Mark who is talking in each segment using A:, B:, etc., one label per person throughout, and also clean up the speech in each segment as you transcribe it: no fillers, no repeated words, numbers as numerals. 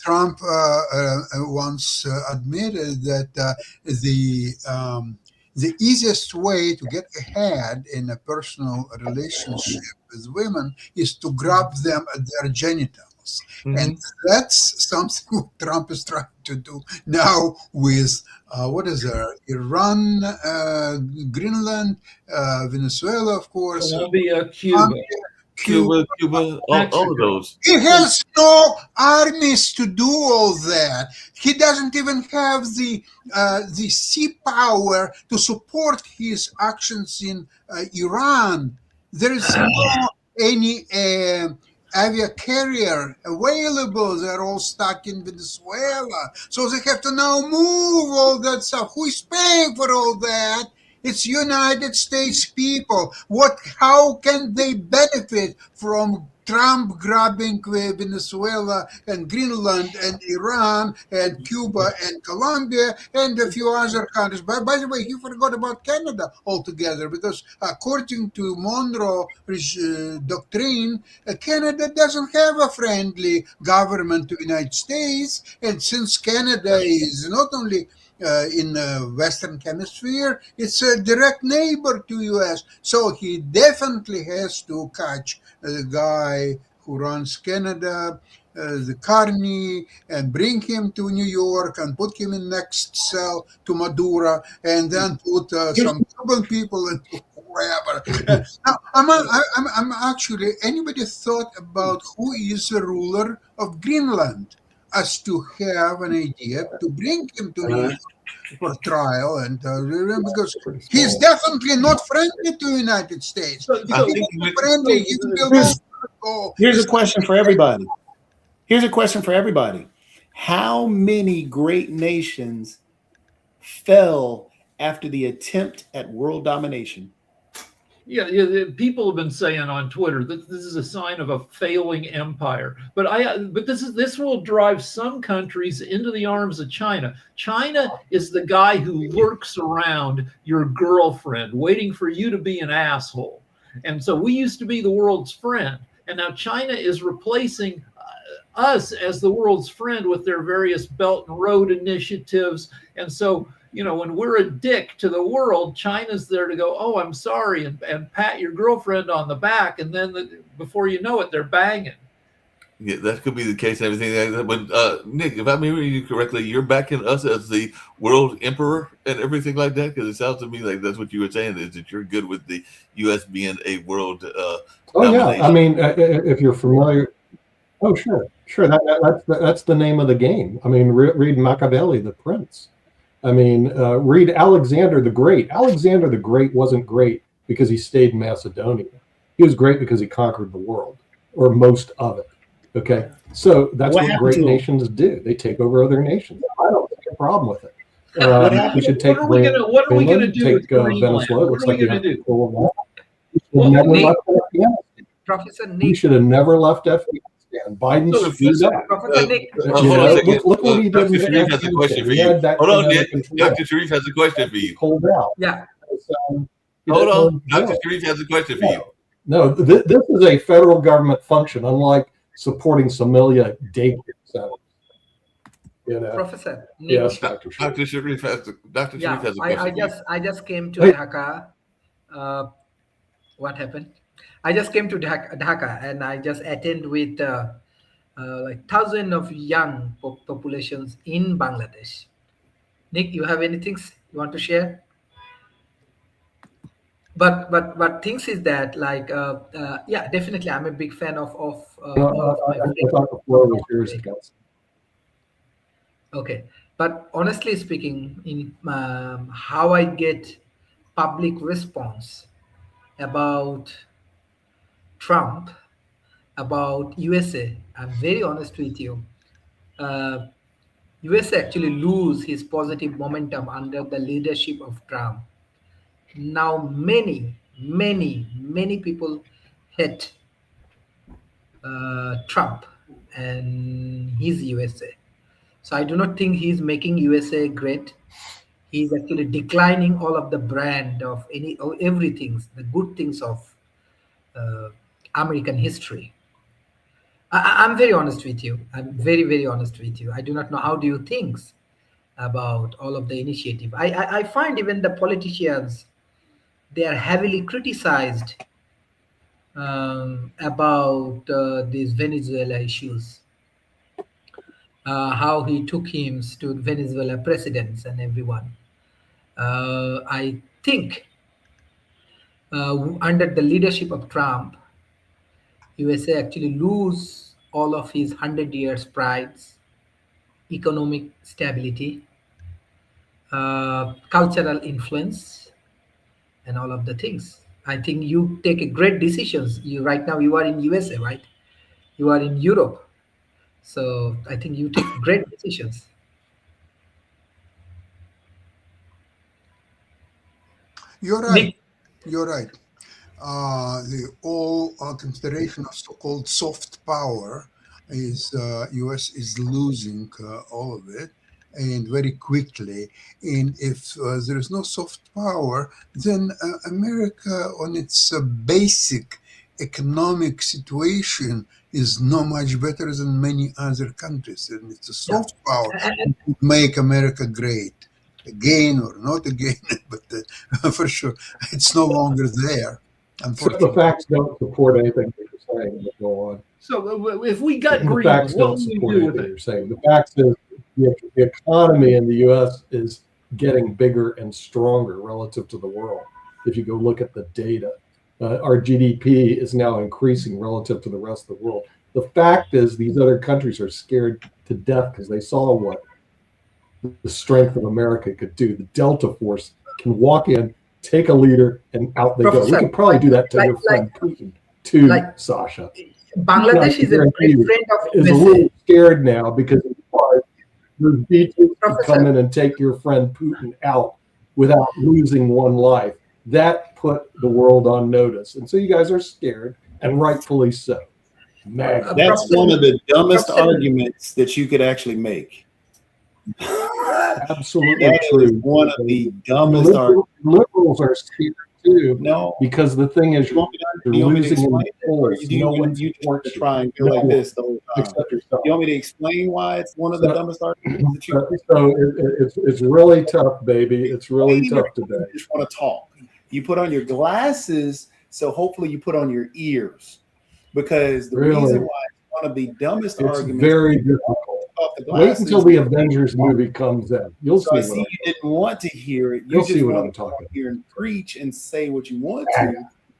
A: Trump once admitted that the easiest way to get ahead in a personal relationship with women is to grab them at their genitals. And
B: Mhm.
A: that's something Trump is trying to do now with what is there? Iran, Greenland, Venezuela, of course,
C: Colombia, Cuba.
A: Colombia, Cuba.
B: Cuba, all of
C: Mexico.
B: those.
A: He has no armies to do all that. He doesn't even have the sea power to support his actions in Iran. There is no any avia carrier available. They're all stuck in Venezuela, so they have to now move all that stuff. Who is paying for all that? It's United States people. What? How can they benefit from Trump grabbing Venezuela and Greenland and Iran and Cuba and Colombia and a few other countries? By the way, he forgot about Canada altogether because according to Monroe doctrine, Canada doesn't have a friendly government to the United States. And since Canada is not only in the Western Hemisphere, it's a direct neighbor to US. So he definitely has to catch the guy who runs Canada, the Carney, and bring him to New York and put him in next cell to Maduro, and then put some Cuban people into whoever. Now, I'm actually, anybody thought about who is the ruler of Greenland? As to have an idea to bring him to New York for trial, and because he's definitely not friendly to the United States.
C: So,
A: If
C: so,
A: he was friendly, he will
D: Here's,
A: go.
D: here's a question for everybody. Here's a question for everybody. How many great nations fell after the attempt at world domination?
C: yeah, people have been saying on Twitter that this is a sign of a failing empire. But this will drive some countries into the arms of China. China is the guy who lurks around your girlfriend, waiting for you to be an asshole. And so we used to be the world's friend, and now China is replacing us as the world's friend with their various Belt and Road initiatives. And so, when we're a dick to the world, China's there to go, oh, I'm sorry, and pat your girlfriend on the back. And then before you know it, they're banging.
B: Yeah, that could be the case and everything. But Nick, if I'm hearing you correctly, you're backing us as the world emperor and everything like that? Because it sounds to me like that's what you were saying, is that you're good with the U.S. being a world
D: domination. Yeah. I mean, if you're familiar... Oh, sure. That's the name of the game. I mean, read Machiavelli, The Prince. I mean, read Alexander the Great. Alexander the Great wasn't great because he stayed in Macedonia. He was great because he conquered the world, or most of it. Okay, so that's what great nations do. They take over other nations. I don't see a problem with it. We should take.
C: What are we going to do with
D: Venezuela? Looks like you have to pull
E: Professor Nick.
D: We should have never left Afghanistan. Biden screwed up.
E: Professor Nick.
D: Look what he did.
B: Dr. Sharif has a question for you. Hold on, Nick. Dr. Sharif has a question for you.
D: Hold out.
E: Yeah.
B: Hold on. Dr. Sharif has a question for you.
D: No, this is a federal government function, unlike supporting Somalia daycare centers.
E: Professor Nick.
D: Yes, Dr.
B: Sharif has a question.
E: I just came to Dhaka. What happened? I just came to Dhaka, and I just attend with like thousands of young populations in Bangladesh. Nick, you have anything you want to share? But things is that like yeah, definitely I'm a big fan of okay, but honestly speaking, in how I get public response about Trump, about USA, I'm very honest with you. USA actually lose his positive momentum under the leadership of Trump. Now many people hate Trump and his USA. So I do not think he's making USA great. He's actually declining all of the brand of everything, the good things of American history. I'm very honest with you. I'm very, very honest with you. I do not know how do you think about all of the initiative. I find even the politicians, they are heavily criticized about these Venezuela issues. How he took him to Venezuela presidents and everyone. I think under the leadership of Trump, USA actually lose all of his 100 years prides, economic stability, cultural influence, and all of the things. I think you take a great decisions. You right now you are in USA, right? You are in Europe, so I think you take great decisions.
A: You're right.
E: Nick,
A: You're right. The whole consideration of so-called soft power is U.S. is losing all of it, and very quickly. And if there is no soft power, then America, on its basic economic situation, is no much better than many other countries. And it's a soft power
E: and
A: that make America great. Again or not again, but for sure, it's no longer there.
D: So the
A: Unfortunately,
D: facts don't support anything that you're saying. But go on.
C: So if we got
D: The
C: Greenland,
D: facts
C: what
D: don't
C: would we
D: support
C: do with
D: anything
C: it?
D: you're saying. The facts is the economy in the U.S. is getting bigger and stronger relative to the world. If you go look at the data, our GDP is now increasing relative to the rest of the world. The fact is these other countries are scared to death because they saw what the strength of America could do. The Delta Force can walk in, take a leader, and out they go. We
E: Professor,
D: could probably do that to
E: like-
D: your friend Putin, too,
E: like-
D: Sasha.
E: Bangladesh is a great friend of
D: Is a
E: USA.
D: little scared now because the beaches can
E: Professor.
D: come in and take your friend Putin out without losing one life. That put the world on notice. And so you guys are scared, and rightfully so. MAGA.
F: That's
E: Professor-
F: one of the dumbest
E: Professor-
F: arguments that you could actually make.
D: Absolutely
F: That is
D: true.
F: one of the dumbest arguments.
D: Liberals are scared too,
F: No.
D: because the thing is,
F: You want me to,
D: you're
F: you want me to
D: losing in
F: explain
D: the
F: it? Or
D: polls.
F: do you,
D: No one
F: you just
D: supports
F: to try and go
D: No
F: like
D: one.
F: this the whole time?
D: Except yourself.
F: You want me to explain why it's one of the
D: So-
F: dumbest arguments that you
D: So it's really tough, baby. It's really
F: Explain
D: tough
F: it.
D: today.
F: You just want to talk. You put on your glasses, so hopefully you put on your ears. Because the
D: Really?
F: reason why it's one of the dumbest
D: It's
F: arguments
D: very difficult.
F: off the
D: Wait
F: glasses.
D: until the Avengers movie comes in. You'll
F: So I
D: see
F: see
D: what
F: you didn't want to hear it. You
D: You'll
F: just
D: see what
F: want
D: I'm
F: to
D: talking
F: come here and preach and say what you want to,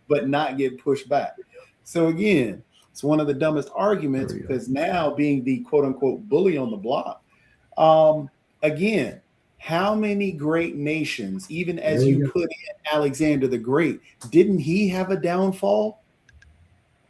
F: but not get pushed back. So again, it's one of the dumbest arguments
D: There we go.
F: because now being the quote unquote bully on the block, again, how many great nations, even as
D: There you
F: you
D: go.
F: put in Alexander the Great, didn't he have a downfall?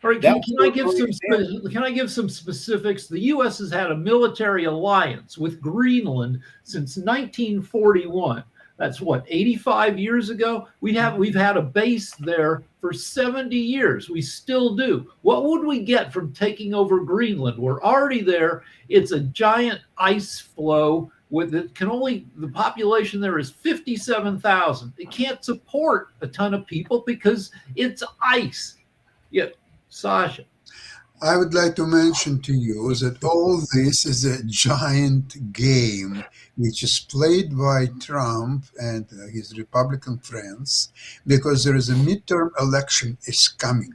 C: All right,
F: That
C: can
F: was
C: I
F: a
C: give
F: great
C: can I give some specifics? The U.S. has had a military alliance with Greenland since 1941. That's what, 85 years ago. We've had a base there for 70 years. We still do. What would we get from taking over Greenland? We're already there. It's a giant ice flow with it can only the population there is 57,000. It can't support a ton of people because it's ice. Yeah. Sasha.
A: I would like to mention to you that all this is a giant game which is played by Trump and his Republican friends because there is a midterm election is coming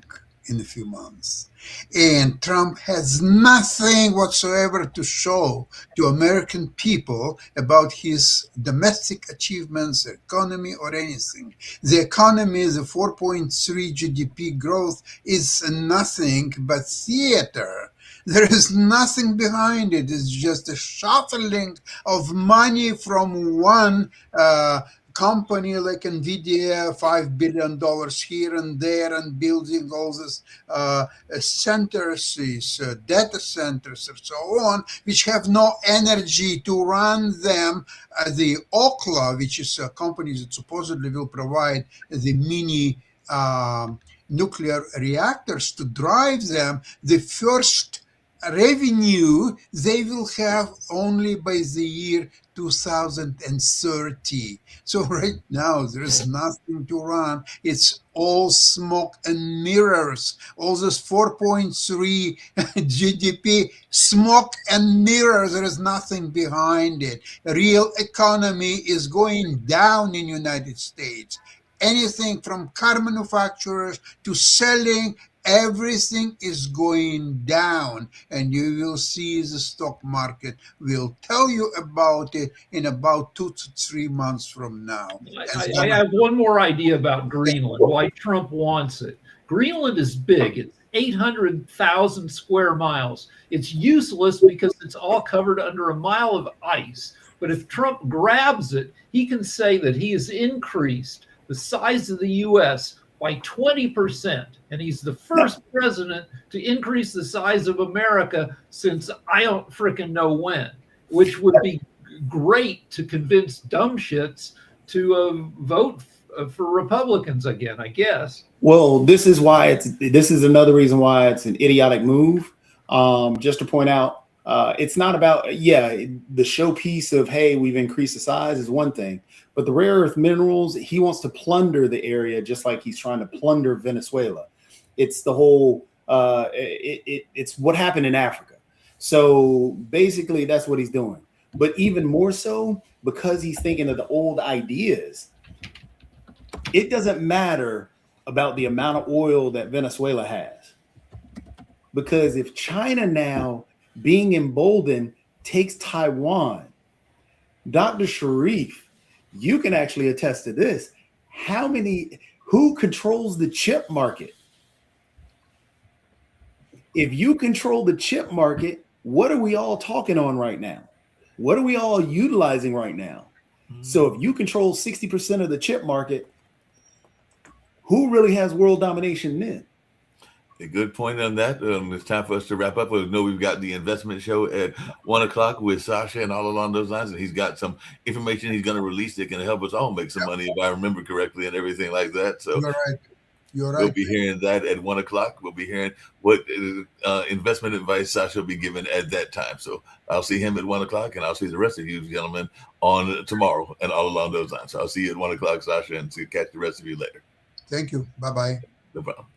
A: in a few months. And Trump has nothing whatsoever to show to American people about his domestic achievements, the economy, or anything. The economy, the 4.3 GDP growth, is nothing but theater. There is nothing behind it. It's just a shuffling of money from one company like NVIDIA, $5 billion here and there, and building all these centers, these data centers, and so on, which have no energy to run them. The Okla, which is a company that supposedly will provide the mini nuclear reactors to drive them, the first revenue they will have only by the year 2030. So right now there is nothing to run. It's all smoke and mirrors. All this 4.3 GDP, smoke and mirrors. There is nothing behind it. Real economy is going down in United States. Anything from car manufacturers to selling, everything is going down, and you will see the stock market will tell you about it in about 2 to 3 months from now.
C: I have one more idea about Greenland, why Trump wants it. Greenland is big. It's 800,000 square miles. It's useless because it's all covered under a mile of ice. But if Trump grabs it, he can say that he has increased the size of the U.S. by 20%. And he's the first president to increase the size of America since I don't frickin' know when, which would be great to convince dumb shits to vote for Republicans again, I guess.
F: Well, this is another reason why it's an idiotic move. Just to point out, it's not about, the showpiece of, hey, we've increased the size is one thing, but the rare earth minerals, he wants to plunder the area just like he's trying to plunder Venezuela. It's the whole, it's what happened in Africa. So basically that's what he's doing. But even more so, because he's thinking of the old ideas, it doesn't matter about the amount of oil that Venezuela has. Because if China now, being emboldened, takes Taiwan, Dr. Sharif, you can actually attest to this. Who controls the chip market? If you control the chip market, what are we all talking on right now? What are we all utilizing right now? So if you control 60% of the chip market, who really has world domination then?
B: A good point on that. It's time for us to wrap up. I know we've got the investment show at 1 o'clock with Sasha and all along those lines, and he's got some information he's going to release that can help us all make some money, if I remember correctly, and everything like that. So
A: You're right.
B: We'll be hearing that at 1 o'clock. We'll be hearing what investment advice Sasha will be given at that time. So I'll see him at 1 o'clock, and I'll see the rest of you gentlemen on tomorrow and all along those lines. So I'll see you at 1 o'clock, Sasha, and catch the rest of you later.
A: Thank you. Bye-bye.
B: No problem.